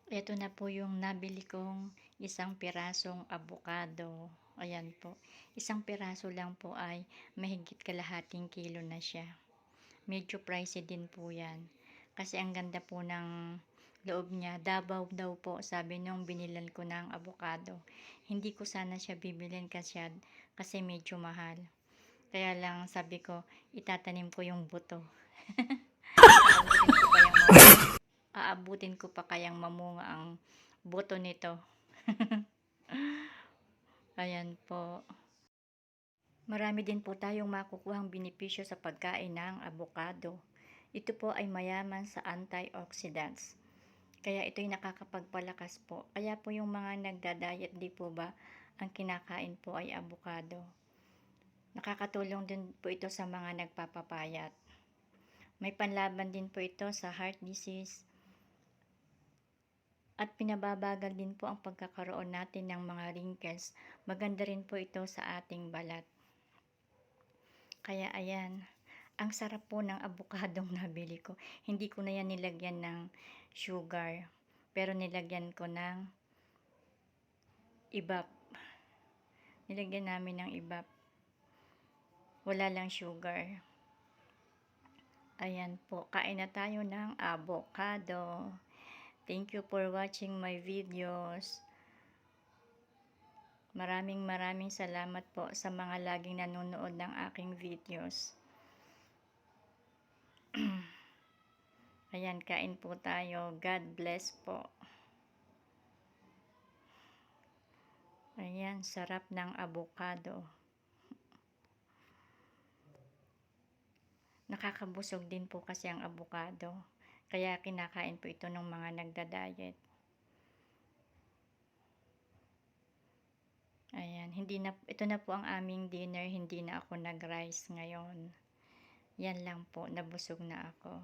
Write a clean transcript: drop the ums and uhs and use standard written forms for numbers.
Ito na po yung nabili kong isang pirasong abukado. Ayan po. Isang piraso lang po ay mahigit kalahating kilo na siya. Medyo pricey din po yan. Kasi ang ganda po ng loob niya. Dabaw daw po, sabi nung binilan ko ng abukado. Hindi ko sana siya bibilin kasi medyo mahal. Kaya lang sabi ko, itatanim ko yung buto. Aabutin ko pa yung aabutin ko pa kayang mamunga ang buto nito. Ayan po. Marami din po tayong makukuhang benepisyo sa pagkain ng abukado. Ito po ay mayaman sa antioxidants. Kaya ito'y nakakapagpalakas po. Kaya po yung mga nagda-diet, di po ba, ang kinakain po ay abukado. Nakakatulong din po ito sa mga nagpapapayat. May panlaban din po ito sa heart disease, at pinababagal din po ang pagkakaroon natin ng mga wrinkles. Maganda rin po ito sa ating balat. Kaya ayan, ang sarap po ng abukadong nabili ko. Hindi ko na yan nilagyan ng sugar, pero nilagyan ko ng ibap. Nilagyan namin ng ibap. Wala lang sugar. Ayan po, kain na tayo ng avocado. Thank you for watching my videos. Maraming salamat po sa mga laging nanonood ng aking videos. Ayan, kain po tayo. God bless po. Ayan, sarap ng avocado. Nakakabusog din po kasi ang avocado. Kaya kinakain po ito ng mga nagda-diet. Ayan, ito na po ang aming dinner. Hindi na ako nag-rice ngayon. Yan lang po, nabusog na ako.